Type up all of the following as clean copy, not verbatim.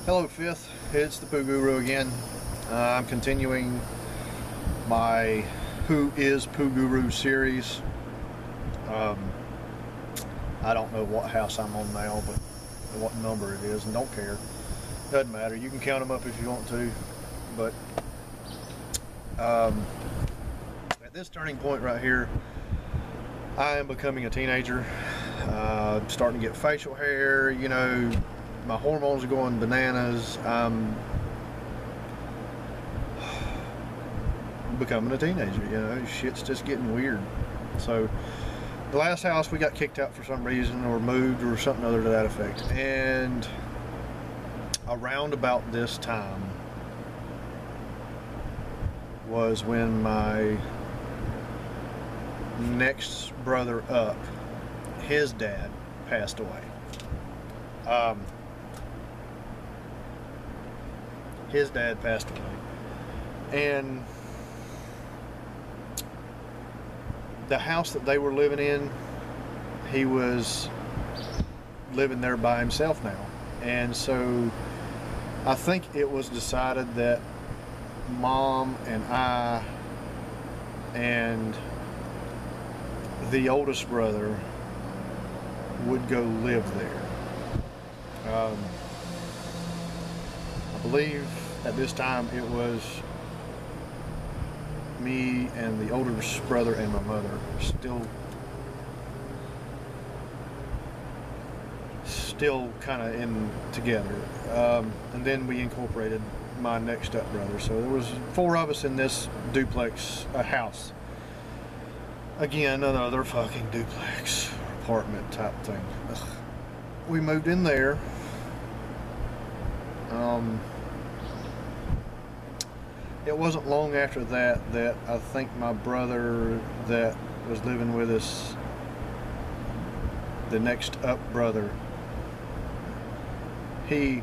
Hello Fifth, it's the Poo Guru again. I'm continuing my Who is Poo Guru series. I don't know what house I'm on now, but what number it is, and don't care. Doesn't matter, you can count them up if you want to, but at this turning point right here, I am becoming a teenager. Starting to get facial hair, you know, my hormones are going bananas. I'm becoming a teenager, you know, shit's just getting weird. So the last house we got kicked out for some reason, or moved, or something other to that effect. And around about this time was when my next brother up, his dad passed away. His dad passed away, and the house that they were living in, he was living there by himself now. And so I think it was decided that Mom and I and the oldest brother would go live there. I believe at this time it was me and the oldest brother and my mother still kind of in together, and then we incorporated my next step brother. So there was 4 of us in this duplex house. Again, another fucking duplex apartment type thing. Ugh. We moved in there. It wasn't long after that I think my brother that was living with us, the next up brother, he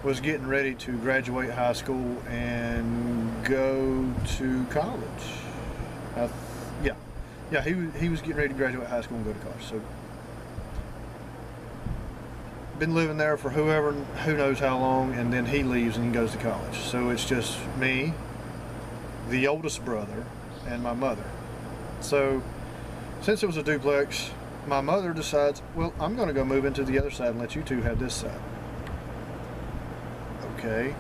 was getting ready to graduate high school and go to college. Yeah, he was getting ready to graduate high school and go to college. So been living there for who knows how long, and then he leaves and he goes to college. So it's just me, the oldest brother, and my mother. So since it was a duplex, my mother decides, well, I'm going to go move into the other side and let you two have this side. Okay.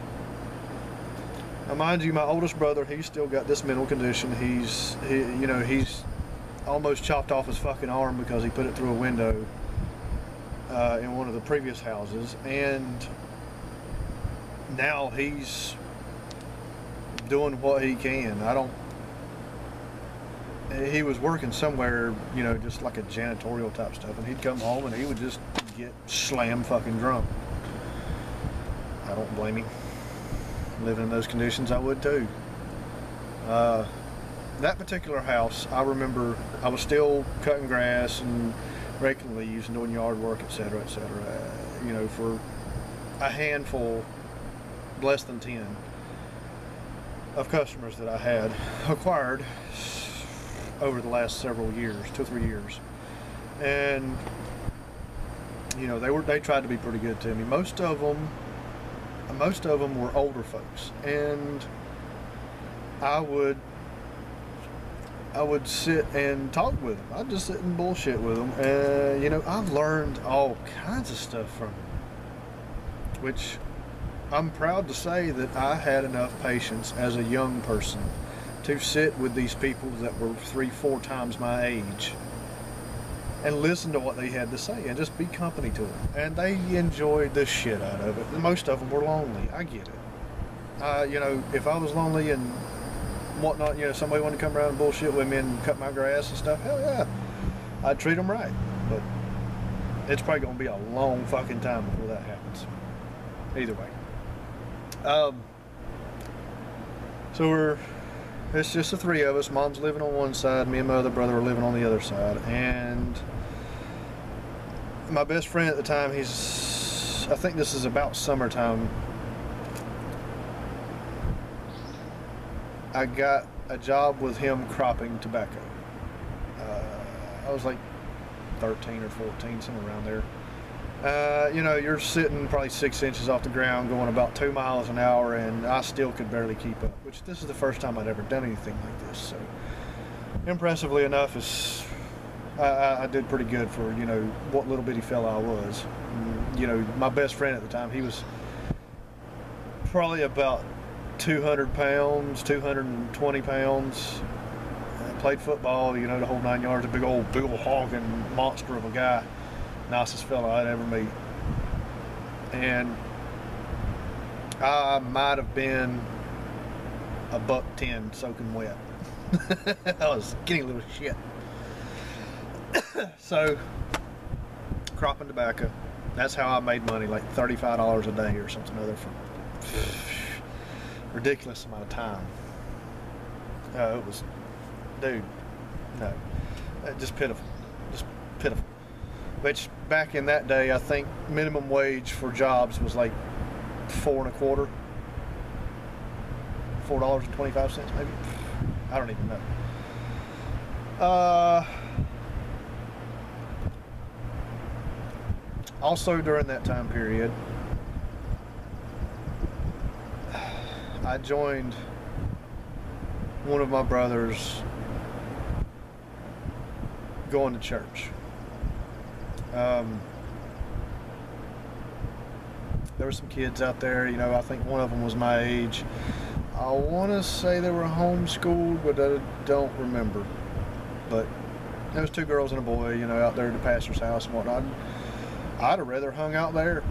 Now mind you, my oldest brother, he's still got this mental condition. He's almost chopped off his fucking arm because he put it through a window in one of the previous houses, and now he's doing what he can. He was working somewhere, you know, just like a janitorial type stuff, and he'd come home and he would just get slam fucking drunk. I don't blame him. Living in those conditions, I would too. That particular house, I remember I was still cutting grass and raking leaves and doing yard work, etc., etc. You know, for a handful, less than 10, of customers that I had acquired over the last several years, 2 or 3 years. And you know, they tried to be pretty good to me. Most of them were older folks, and I would sit and talk with them. I'd just sit and bullshit with them. And, you know, I've learned all kinds of stuff from them, which I'm proud to say that I had enough patience as a young person to sit with these people that were 3-4 times my age and listen to what they had to say and just be company to them. And they enjoyed the shit out of it. Most of them were lonely. I get it. You know, if I was lonely and whatnot, you know, somebody wanted to come around and bullshit with me and cut my grass and stuff, hell yeah, I'd treat them right. But it's probably going to be a long fucking time before that happens. Either way. So it's just the 3 of us. Mom's living on one side, me and my other brother are living on the other side. And my best friend at the time, I think this is about summertime, I got a job with him cropping tobacco. I was like 13 or 14, somewhere around there. You know, you're sitting probably 6 inches off the ground going about 2 miles an hour, and I still could barely keep up, which this is the first time I'd ever done anything like this. So impressively enough, I did pretty good for, you know, what little bitty fella I was. You know, my best friend at the time, he was probably about 200 pounds, 220 pounds. Played football, you know, the whole 9 yards. A big old hogging monster of a guy. Nicest fella I'd ever meet. And I might have been a $1.10 soaking wet. I was skinny little shit. So, cropping tobacco. That's how I made money, like $35 a day or something other for ridiculous amount of time. It was, dude, no, just pitiful, just pitiful. Which back in that day, I think minimum wage for jobs was like $4.25, $4.25 maybe. I don't even know. Also during that time period, I joined one of my brothers going to church. There were some kids out there, you know, I think one of them was my age. I want to say they were homeschooled, but I don't remember. But there was 2 girls and a boy, you know, out there at the pastor's house and whatnot. I'd have rather hung out there.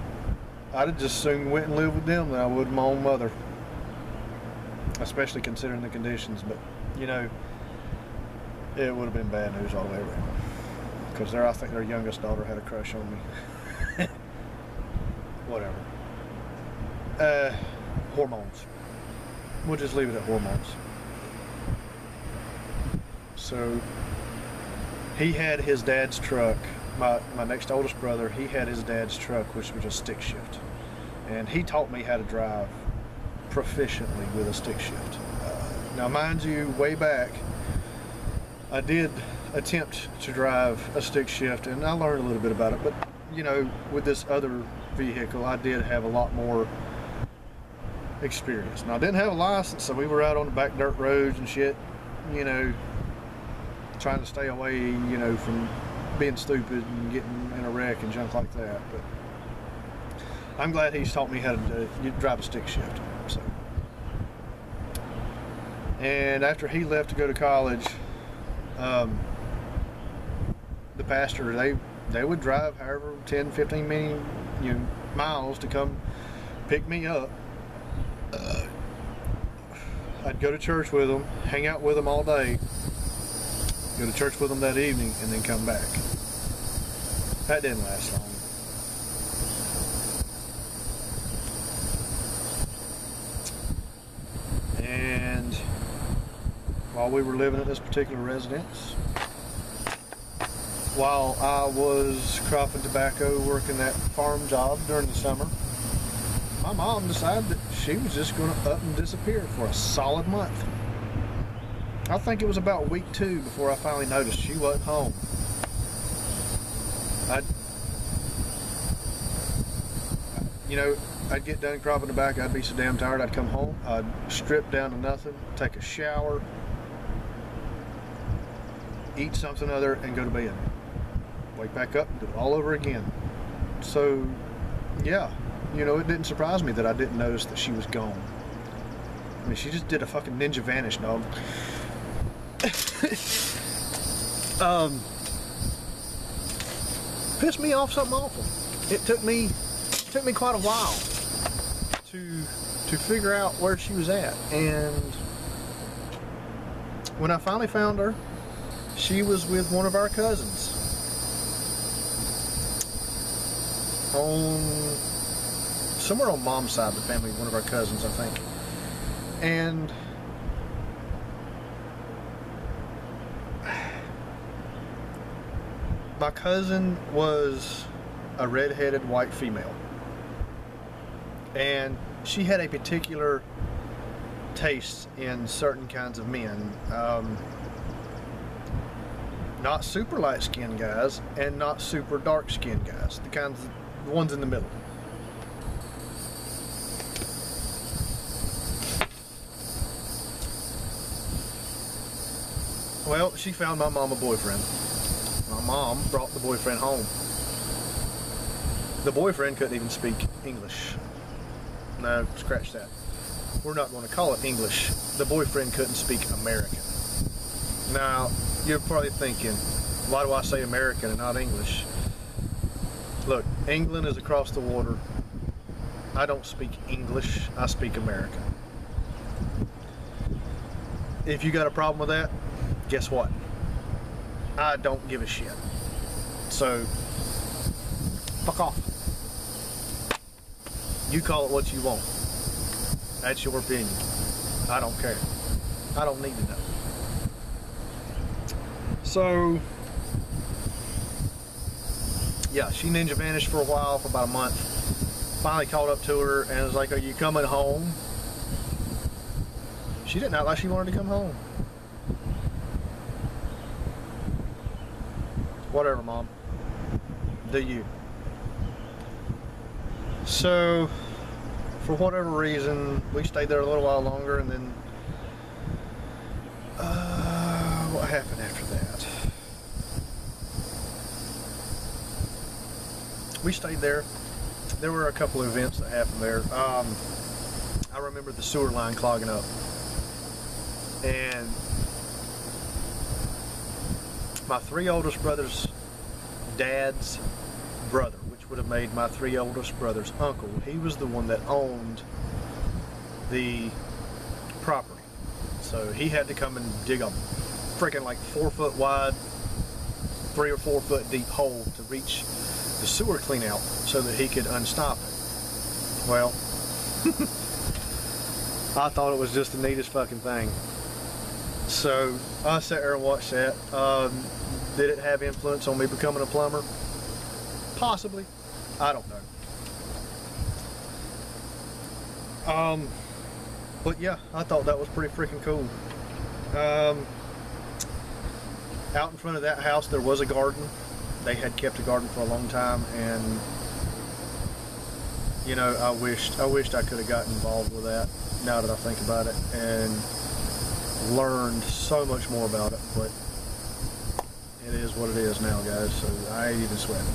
I'd have just soon went and lived with them than I would my own mother. Especially considering the conditions, but, you know, it would have been bad news all the way around. Because I think their youngest daughter had a crush on me. Whatever. Hormones. We'll just leave it at hormones. So, he had his dad's truck. My next oldest brother, he had his dad's truck, which was a stick shift. And he taught me how to drive proficiently with a stick shift. Now, mind you, way back, I did attempt to drive a stick shift, and I learned a little bit about it, but, you know, with this other vehicle, I did have a lot more experience. Now, I didn't have a license, so we were out on the back dirt roads and shit, you know, trying to stay away, you know, from being stupid and getting in a wreck and junk like that. But I'm glad he's taught me how to drive a stick shift. So, and after he left to go to college, the pastor, they would drive however 10, 15 minute, you know, miles to come pick me up. I'd go to church with them, hang out with them all day, go to church with them that evening, and then come back. That didn't last long. And while we were living at this particular residence, while I was cropping tobacco, working that farm job during the summer, my mom decided that she was just going to up and disappear for a solid month. I think it was about week 2 before I finally noticed she wasn't home. I'd get done cropping tobacco, I'd be so damn tired, I'd come home, I'd strip down to nothing, take a shower, eat something other, and go to bed. Wake back up and do it all over again. So, yeah, you know, it didn't surprise me that I didn't notice that she was gone. I mean, she just did a fucking ninja vanish, dog. Pissed me off something awful. It took me quite a while to figure out where she was at, and when I finally found her, she was with one of our cousins somewhere on mom's side of the family, one of our cousins, I think. And my cousin was a red-headed white female, and she had a particular taste in certain kinds of men. Not super light-skinned guys and not super dark-skinned guys. The kinds The ones in the middle. Well, she found my mom a boyfriend. My mom brought the boyfriend home. The boyfriend couldn't even speak English. No, scratch that. We're not going to call it English. The boyfriend couldn't speak American. Now, you're probably thinking, why do I say American and not English? Look, England is across the water. I don't speak English, I speak American. If you got a problem with that, guess what? I don't give a shit. So, fuck off. You call it what you want. That's your opinion. I don't care. I don't need to know. So, yeah, she ninja vanished for a while, for about a month. Finally called up to her and was like, "Are you coming home?" She didn't act like she wanted to come home. Whatever, Mom. Do you. So, for whatever reason, we stayed there a little while longer, and then what happened after that? We stayed there. There were a couple of events that happened there. I remember the sewer line clogging up, and my three oldest brothers' dad's brother, which would have made my three oldest brothers' uncle, he was the one that owned the property. So he had to come and dig a freaking like 4 foot wide, 3 or 4 foot deep hole to reach the sewer clean out so that he could unstop it. Well, I thought it was just the neatest fucking thing. So I sat there and watched that. Did it have influence on me becoming a plumber? Possibly. I don't know. But yeah, I thought that was pretty freaking cool. Out in front of that house there was a garden. They had kept a garden for a long time, and you know, I wished I could have gotten involved with that, now that I think about it, and learned so much more about it. But it is what it is now, guys, so I ain't even sweating.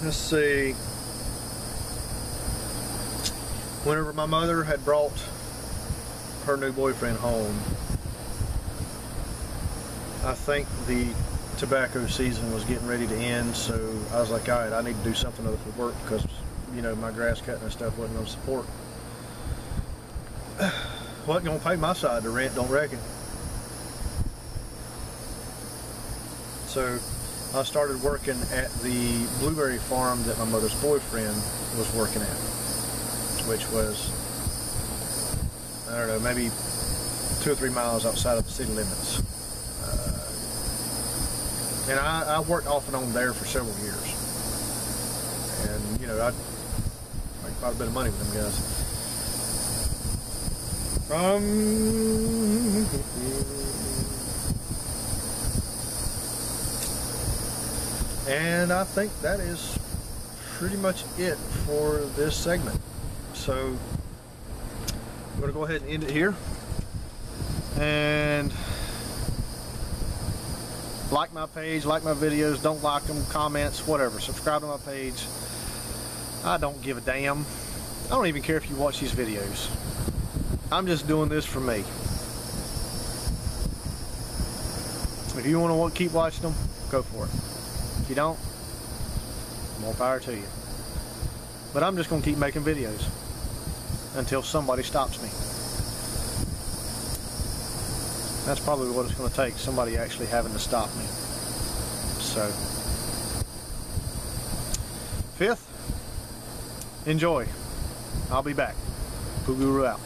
Let's see. Whenever my mother had brought her new boyfriend home, I think the tobacco season was getting ready to end, so I was like, alright, I need to do something other for work, because, you know, my grass cutting and stuff wasn't going to support. Wasn't going to pay my side of the rent, don't reckon. So I started working at the blueberry farm that my mother's boyfriend was working at, which was, I don't know, maybe 2 or 3 miles outside of the city limits. And I worked off and on there for several years. And, you know, I made quite a bit of money with them guys. And I think that is pretty much it for this segment. So I'm going to go ahead and end it here. And like my page, like my videos, don't like them, comments, whatever. Subscribe to my page. I don't give a damn. I don't even care if you watch these videos. I'm just doing this for me. If you want to keep watching them, go for it. If you don't, more power to you. But I'm just going to keep making videos until somebody stops me. That's probably what it's going to take, somebody actually having to stop me. So, 5th, enjoy. I'll be back. Poo Guru out.